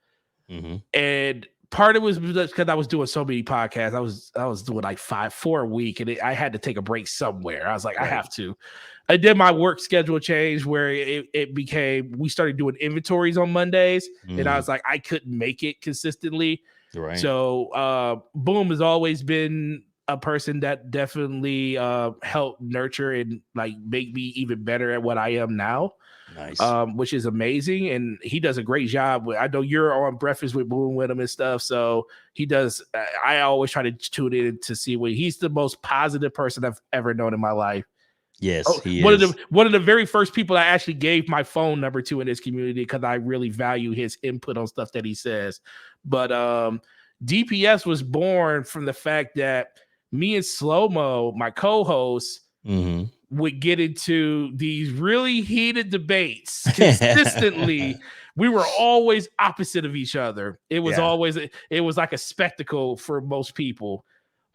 Mm-hmm. And part of it was because I was doing so many podcasts. I was doing like 4 a week, and I had to take a break somewhere. I was like, right. I have to. I did my work schedule change where it became, we started doing inventories on Mondays, and I was like, I couldn't make it consistently. Right. So Boom has always been a person that definitely helped nurture and like make me even better at what I am now. Nice. Which is amazing. And he does a great job. I know you're on Breakfast with Boone with him and stuff. So he does. I always try to tune in to see what he's the most positive person I've ever known in my life. Yes, he one is. One of the very first people I actually gave my phone number to in this community because I really value his input on stuff that he says. But DPS was born from the fact that me and Slow-Mo, my co-host, would get into these really heated debates consistently. We were always opposite of each other. It was it was like a spectacle for most people.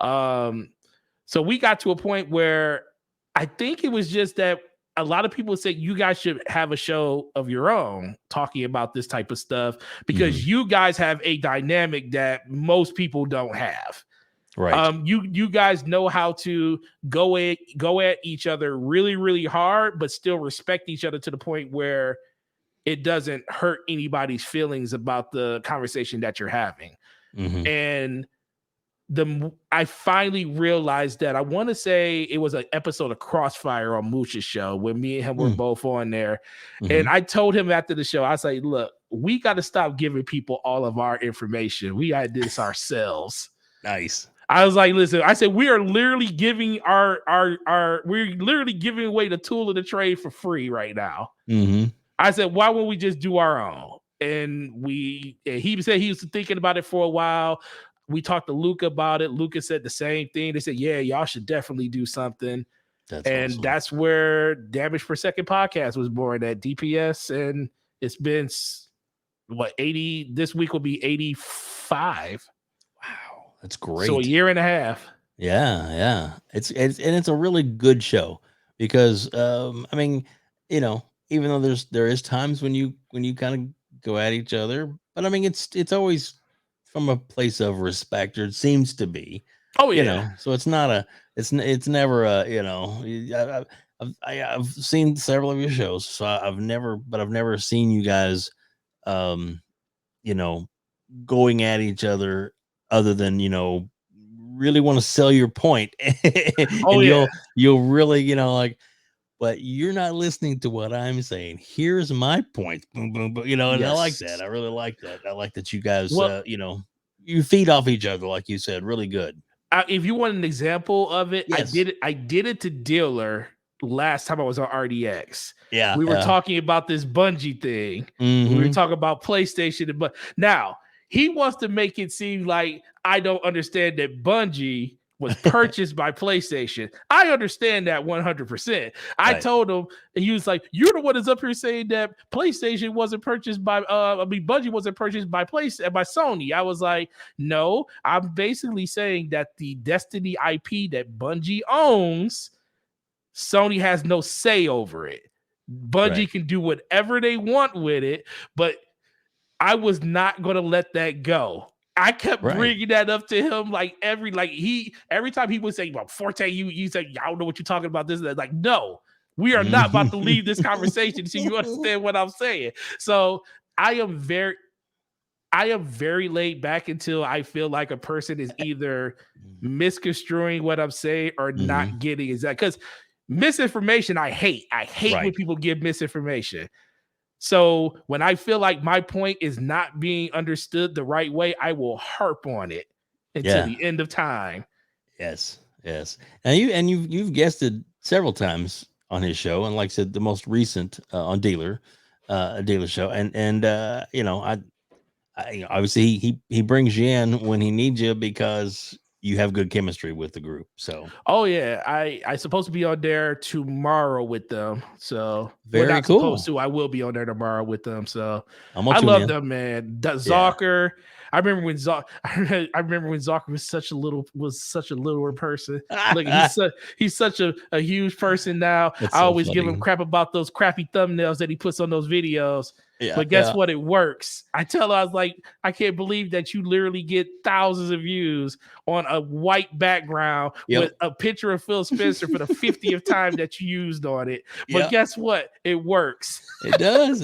So we got to a point where I think it was just that a lot of people said you guys should have a show of your own talking about this type of stuff because you guys have a dynamic that most people don't have. Right. You guys know how to go at each other really, really hard, but still respect each other to the point where it doesn't hurt anybody's feelings about the conversation that you're having. And I finally realized that I want to say it was an episode of Crossfire on Mooch's show where me and him were both on there. And I told him after the show, I was like, look, we got to stop giving people all of our information. We got to do this ourselves. Nice. I was like, listen, I said, we are literally giving we're literally giving away the tool of the trade for free right now. I said, why won't we just do our own? And he said he was thinking about it for a while. We talked to Luca about it. Luca said the same thing. They said, yeah, y'all should definitely do something. That's awesome. That's where Damage Per Second Podcast was born at DPS. And it's been, 80? This week will be 85. Wow, that's great. So a year and a half. Yeah. It's a really good show because, I mean, even though there is times when you kind of go at each other, but I mean, it's always from a place of respect, or it seems to be. Oh yeah. So it's not it's never a, I've seen several of your shows, so I've never seen you guys, going at each other other than, really want to sell your point. And you'll really, but you're not listening to what I'm saying. Here's my point. Boom, boom, boom. And I like that. I really like that. I like that you guys, you feed off each other, like you said. Really good. If you want an example of it, yes. I did it to Dealer last time I was on RDX. Yeah. We were talking about this Bungie thing. We were talking about PlayStation. But now he wants to make it seem like I don't understand that Bungie was purchased by PlayStation. I understand that 100%. I told him, and he was like, "You're the one that's up here saying that PlayStation wasn't purchased by, Bungie wasn't purchased by by Sony." I was like, "No, I'm basically saying that the Destiny IP that Bungie owns, Sony has no say over it. Bungie can do whatever they want with it, but I was not going to let that go." I kept bringing that up to him every time he would say, "Well, Forte, you say, I don't know what you're talking about." This, like, no, we are not about to leave this conversation so you understand what I'm saying. So I am very laid back until I feel like a person is either misconstruing what I'm saying or not getting exact. Because misinformation, I hate when people give misinformation. So when I feel like my point is not being understood the right way, I will harp on it until the end of time. Yes. Now you've guested several times on his show, and like I said, the most recent on Dealer show, and obviously he brings you in when he needs you because you have good chemistry with the group. So I supposed to be on there tomorrow with them. So very cool. I will be on there tomorrow with them. So I love them, man. Zocker. I remember when Zocker was such a littler person. Look, he's such a huge person now. I always give him crap about those crappy thumbnails that he puts on those videos. But guess what? It works. I tell her, I was like, I can't believe that you literally get thousands of views on a white background with a picture of Phil Spencer for the 50th time that you used on it. But guess what? It works. It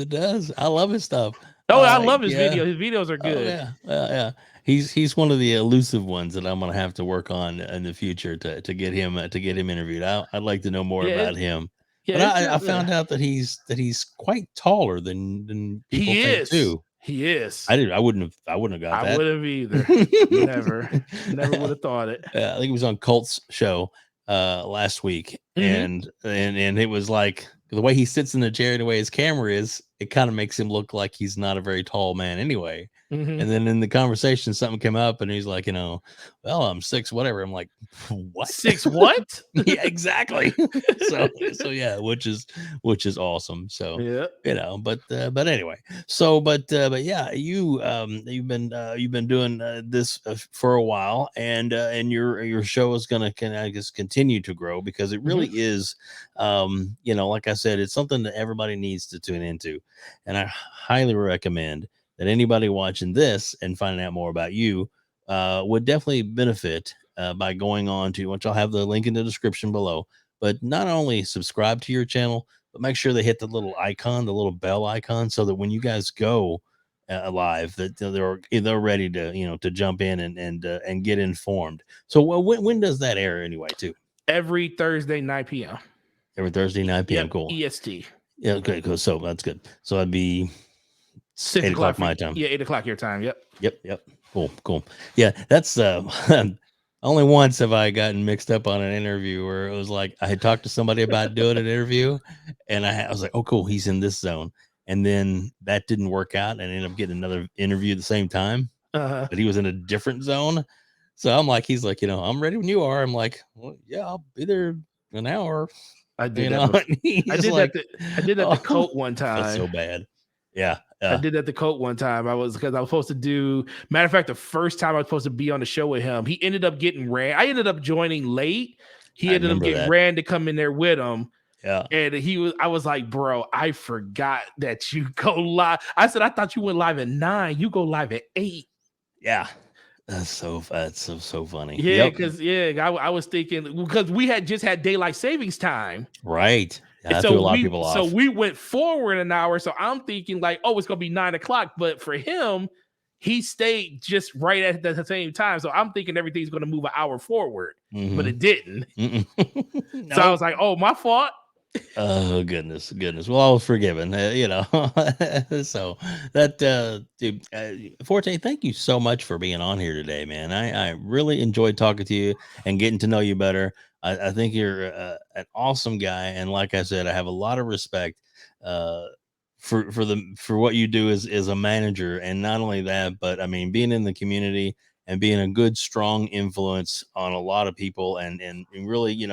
does. I love his stuff. I love his videos. His videos are good. Yeah. He's one of the elusive ones that I'm gonna have to work on in the future to get him interviewed. I'd like to know more about him. Yeah, But I found out that he's quite taller than people he think is. too. He is. I wouldn't have got I that. would have either. Never would have thought it. I think it was on Colt's show last week, and it was like the way he sits in the chair, the way his camera is, it kind of makes him look like he's not a very tall man anyway. And then in the conversation, something came up, and he's like, well, I'm 6, whatever. I'm like, what? 6 what? Yeah, exactly. so yeah, which is awesome. So yeah, but anyway, but yeah, you've been doing this for a while, and your show is gonna I guess continue to grow, because it really is, like I said, it's something that everybody needs to tune into, and I highly recommend that anybody watching this and finding out more about you would definitely benefit by going on to, which I'll have the link in the description below, but not only subscribe to your channel, but make sure they hit the little icon, the little bell icon, so that when you guys go live, that they're ready to, to jump in and get informed. So when does that air anyway too? Every Thursday 9 p.m. Every Thursday 9 p.m. Yep, Cool. EST. Yeah, okay, cool. So that's good. So that'd be 6 8 o'clock my time. Yeah, 8 o'clock your time. Yep. Cool. Yeah, that's only once have I gotten mixed up on an interview where it was like I had talked to somebody about doing an interview, and I was like, oh, cool, he's in this zone. And then that didn't work out, and I ended up getting another interview at the same time, but he was in a different zone. So I'm like, he's like, I'm ready when you are. I'm like, well, yeah, I'll be there in an hour. I did that. I did that to Colt one time. That's so bad. Yeah. I did that to Colt one time. I was supposed to do, matter of fact, the first time I was supposed to be on the show with him, he ended up getting ran. I ended up joining late. He ended up getting ran to come in there with him. Yeah. And I was like, bro, I forgot that you go live. I said, I thought you went live at 9. You go live at 8. Yeah. That's so funny. Yeah, because I was thinking, because we had just had daylight savings time. Right. Yeah, so a lot of people off. So we went forward an hour. So I'm thinking like, oh, it's gonna be 9 o'clock. But for him, he stayed just right at the same time. So I'm thinking everything's gonna move an hour forward, but it didn't. No. So I was like, oh, my fault. Oh goodness. Well, I was forgiven, so that dude, Forte, thank you so much for being on here today, man. I really enjoyed talking to you and getting to know you better. I think you're an awesome guy, and like I said, I have a lot of respect for what you do as a manager, and not only that, but I mean, being in the community and being a good, strong influence on a lot of people, and really,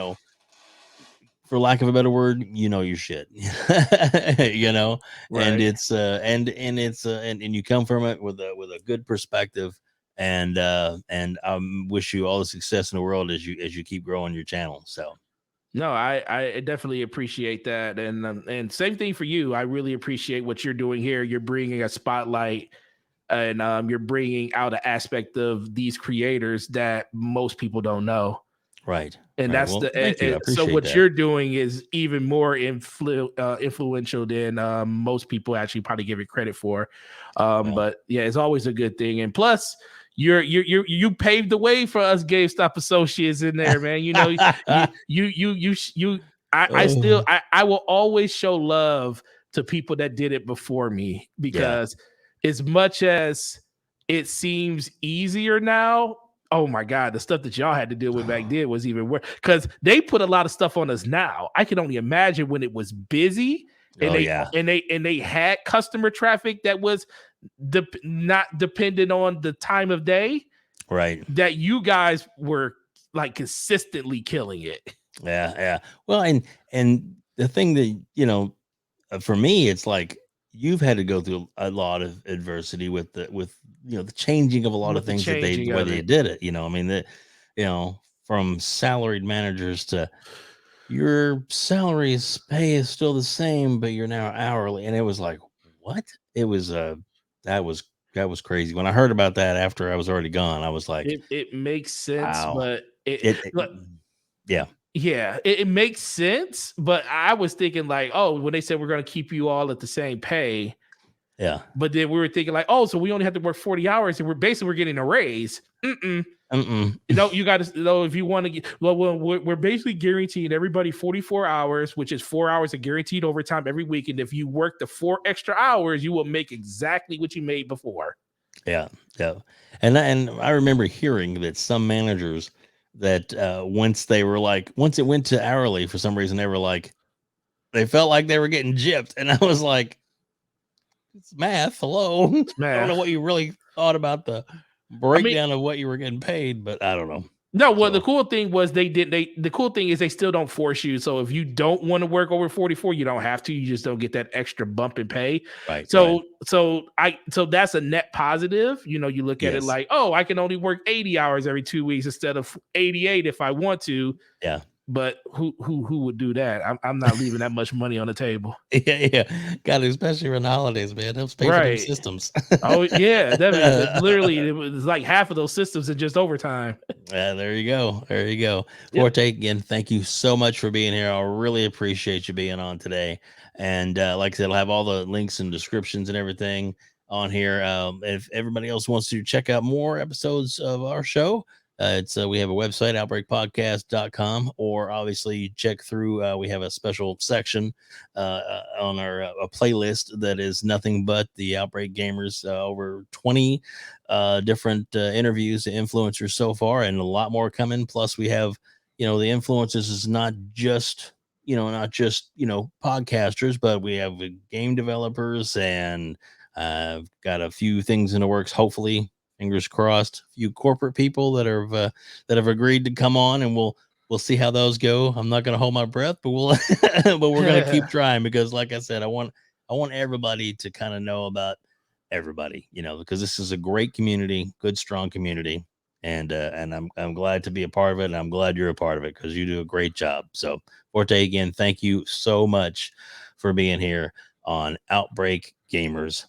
for lack of a better word, your shit, right. And it's and you come from it with a good perspective, and I wish you all the success in the world as you keep growing your channel. So no, I definitely appreciate that, and same thing for you. I really appreciate what you're doing here. You're bringing a spotlight, and you're bringing out an aspect of these creators that most people don't know. Right. And right. That's so what you're doing is even more influential than most people actually probably give it credit for. But yeah, it's always a good thing. And plus, you paved the way for us GameStop associates in there, man. I will always show love to people that did it before me, because as much as it seems easier now, oh my God, the stuff that y'all had to deal with back then was even worse, because they put a lot of stuff on us now. I can only imagine when it was busy and they had customer traffic that was not dependent on the time of day, right? That you guys were like consistently killing it. Yeah. Well, and the thing that, for me, it's like you've had to go through a lot of adversity with the changing of a lot of things the way they did it. I mean, from salaried managers to your salary's pay is still the same, but you're now hourly. And it was like, what? It was that was crazy. When I heard about that after I was already gone, I was like, it makes sense, wow. But it makes sense. But I was thinking like, oh, when they said we're going to keep you all at the same pay. Yeah. But then we were thinking like, oh, so we only have to work 40 hours and we're getting a raise. You got to know if you want to get. Well, we're basically guaranteeing everybody 44 hours, which is 4 hours of guaranteed overtime every week. And if you work the 4 extra hours, you will make exactly what you made before. Yeah. And I remember hearing that some managers that once it went to hourly for some reason, they felt like they were getting gypped. And I was like, it's math. Hello. It's math. I don't know what you really thought about the breakdown of what you were getting paid, but I don't know. No, well, the cool thing was the cool thing is they still don't force you. So if you don't want to work over 44, you don't have to. You just don't get that extra bump in pay. Right. So that's a net positive. You look at it like, oh, I can only work 80 hours every 2 weeks instead of 88 if I want to. Yeah. But who would do that? I'm not leaving that much money on the table. Yeah. Got it, especially around the holidays, man. Helps pay for those systems. Oh yeah, literally it was like half of those systems are just overtime. Yeah, there you go. Forte, again, thank you so much for being here. I really appreciate you being on today. And like I said, I'll have all the links and descriptions and everything on here. If everybody else wants to check out more episodes of our show, we have a website, outbreakpodcast.com, or obviously check through. We have a special section on our a playlist that is nothing but the Outbreak Gamers, over 20 different interviews to influencers so far, and a lot more coming. Plus, we have, the influencers is not just podcasters, but we have game developers, and got a few things in the works. Hopefully, fingers crossed, a few corporate people that have agreed to come on, and we'll see how those go. I'm not going to hold my breath, but we're going to keep trying, because like I said, I want everybody to kind of know about everybody, because this is a great community, good, strong community. And I'm glad to be a part of it. And I'm glad you're a part of it, because you do a great job. So Forte, again, thank you so much for being here on Outbreak Gamers